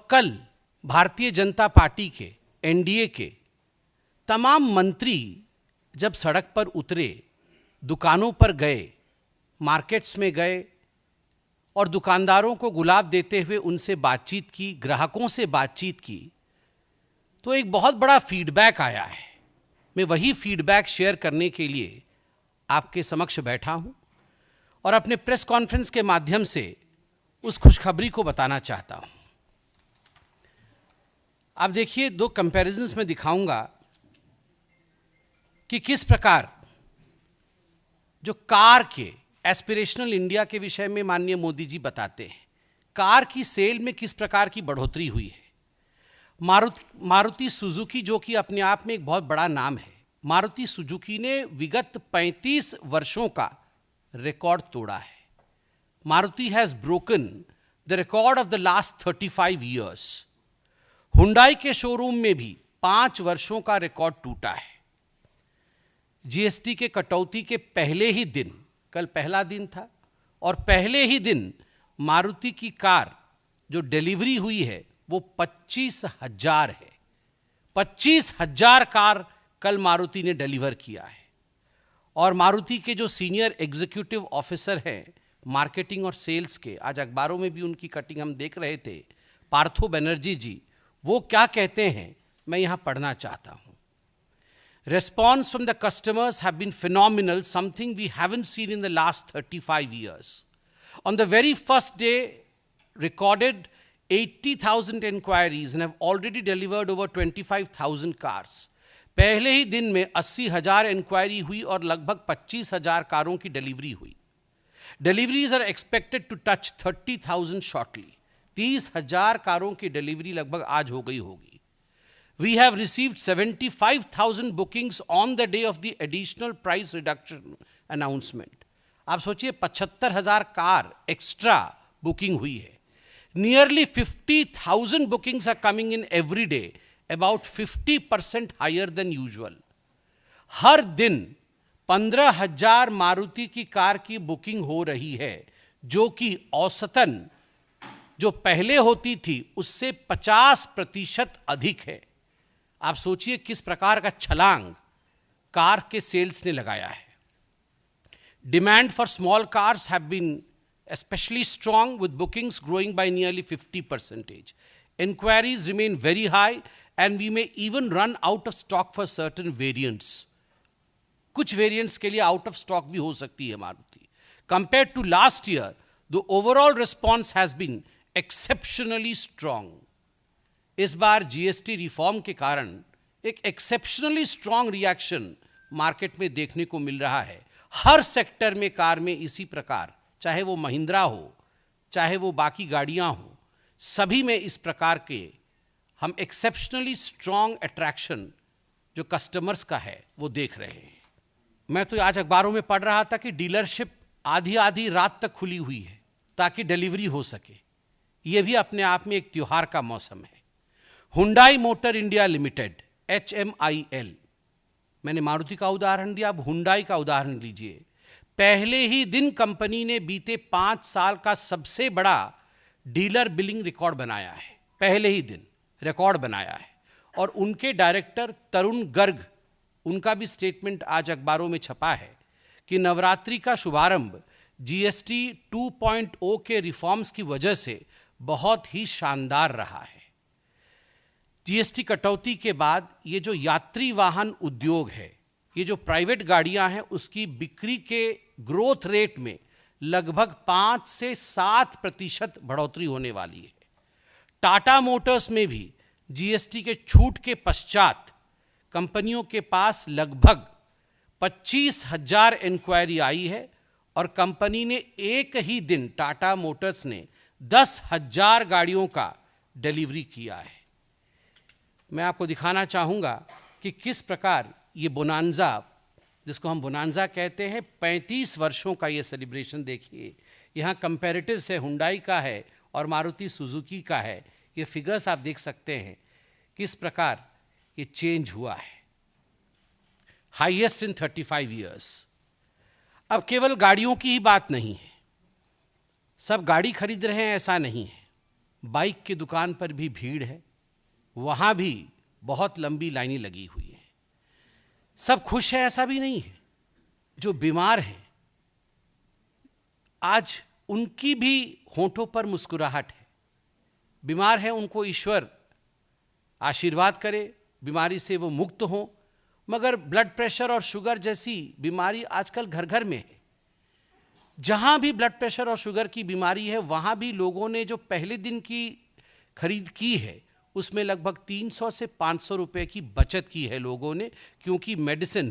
कल भारतीय जनता पार्टी के, एनडीए के तमाम मंत्री जब सड़क पर उतरे, दुकानों पर गए, मार्केट्स में गए और दुकानदारों को गुलाब देते हुए उनसे बातचीत की, ग्राहकों से बातचीत की, तो एक बहुत बड़ा फीडबैक आया है। मैं वही फीडबैक शेयर करने के लिए आपके समक्ष बैठा हूं और अपने प्रेस कॉन्फ्रेंस के माध्यम से उस खुशखबरी को बताना चाहता हूं। आप देखिए, दो कंपैरिजंस में दिखाऊंगा कि किस प्रकार जो कार के एस्पिरेशनल इंडिया के विषय में माननीय मोदी जी बताते हैं, कार की सेल में किस प्रकार की बढ़ोतरी हुई है। मारुति सुजुकी, जो कि अपने आप में एक बहुत बड़ा नाम है, मारुति सुजुकी ने विगत 35 वर्षों का रिकॉर्ड तोड़ा है। Maruti has broken the record of the last 35 years. Hyundai के शोरूम में भी 5 वर्षों का रिकॉर्ड टूटा है। जीएसटी के कटौती के पहले ही दिन, कल पहला दिन था, और पहले ही दिन मारुति की कार जो डिलीवरी हुई है वो 25,000 है। 25,000 कार कल मारुति ने डिलीवर किया है। और मारुति के जो सीनियर एग्जीक्यूटिव ऑफिसर हैं मार्केटिंग और सेल्स के, आज अखबारों में भी उनकी कटिंग हम देख रहे थे, पार्थो बनर्जी जी, वो क्या कहते हैं मैं यहां पढ़ना चाहता हूं। Response from the customers have been phenomenal, something we haven't seen in the last 35 years. On the very first day, recorded 80,000 inquiries and have already delivered over 25,000 cars. पहले ही दिन में 80,000 इंक्वायरी हुई और लगभग 25,000 कारों की डिलीवरी हुई। Deliveries are expected to touch 30,000 shortly. 30,000 कारों की डिलीवरी लगभग आज हो गई होगी। We have received 75,000 bookings on the day of the additional price reduction announcement. आप सोचिए 75,000 कार एक्स्ट्रा बुकिंग हुई है। Nearly 50,000 bookings are coming in every day, about 50% higher than usual. हर दिन 15,000 मारुति की कार की बुकिंग हो रही है, जो कि औसतन जो पहले होती थी उससे 50% अधिक है। आप सोचिए किस प्रकार का छलांग कार के सेल्स ने लगाया है। Demand for small cars have been especially strong, with bookings growing by nearly 50%. Inquiries remain very high and we may even run out of stock for certain variants. कुछ variants के लिए out of stock भी हो सकती है Maruti. Compared to last year, the overall response has been exceptionally strong. इस बार GST reform के कारण एक एक्सेप्शनली स्ट्रांग रिएक्शन मार्केट में देखने को मिल रहा है। हर सेक्टर में कार में इसी प्रकार, चाहे वो महिंद्रा हो, चाहे वो बाकी गाड़ियां हो, सभी में इस प्रकार के हम एक्सेप्शनली स्ट्रांग अट्रैक्शन जो कस्टमर्स का है वो देख रहे हैं। मैं तो आज अखबारों में पढ़ रहा था कि डीलरशिप आधी आधी रात तक खुली हुई है ताकि डिलीवरी हो सके। ये भी अपने आप में एक त्योहार का मौसम है। Hyundai motor India limited, HMIL, मैंने मारुति का उदाहरण दिया, अब हुंडई का उदाहरण लीजिए। पहले ही दिन कंपनी ने बीते 5 साल का सबसे बड़ा डीलर बिलिंग रिकॉर्ड बनाया है। पहले ही दिन रिकॉर्ड बनाया है। और उनके डायरेक्टर तरुण गर्ग, उनका भी स्टेटमेंट आज अखबारों में छपा है कि नवरात्रि का शुभारंभ जीएसटी 2.0 के रिफॉर्म्स की वजह से बहुत ही शानदार रहा है। जीएसटी कटौती के बाद ये जो यात्री वाहन उद्योग है, ये जो प्राइवेट गाड़ियां हैं, उसकी बिक्री के ग्रोथ रेट में लगभग 5 से 7% बढ़ोतरी होने वाली है। टाटा मोटर्स में भी जीएसटी के छूट के पश्चात कंपनियों के पास लगभग 25,000 इंक्वायरी आई है और कंपनी ने एक ही दिन, टाटा मोटर्स ने 10,000 गाड़ियों का डिलीवरी किया है। मैं आपको दिखाना चाहूँगा कि किस प्रकार ये बोनांजा, जिसको हम बोनांजा कहते हैं, 35 वर्षों का ये सेलिब्रेशन देखिए। यहाँ कंपैरेटिव से हुंडई का है और मारुति सुजुकी का है। ये फिगर्स आप देख सकते हैं किस प्रकार ये चेंज हुआ है। Highest in 35 years. अब केवल गाड़ियों की ही बात नहीं है, सब गाड़ी खरीद रहे हैं ऐसा नहीं है। बाइक की दुकान पर भी भीड़ है, वहाँ भी बहुत लंबी लाइनें लगी हुई हैं। सब खुश है ऐसा भी नहीं है। जो बीमार हैं आज उनकी भी होंठों पर मुस्कुराहट है। बीमार है, उनको ईश्वर आशीर्वाद करे, बीमारी से वो मुक्त हों। मगर ब्लड प्रेशर और शुगर जैसी बीमारी आजकल घर घर में है। जहां भी ब्लड प्रेशर और शुगर की बीमारी है, वहां भी लोगों ने जो पहले दिन की खरीद की है उसमें लगभग 300 से 500 रुपए की बचत की है लोगों ने, क्योंकि मेडिसिन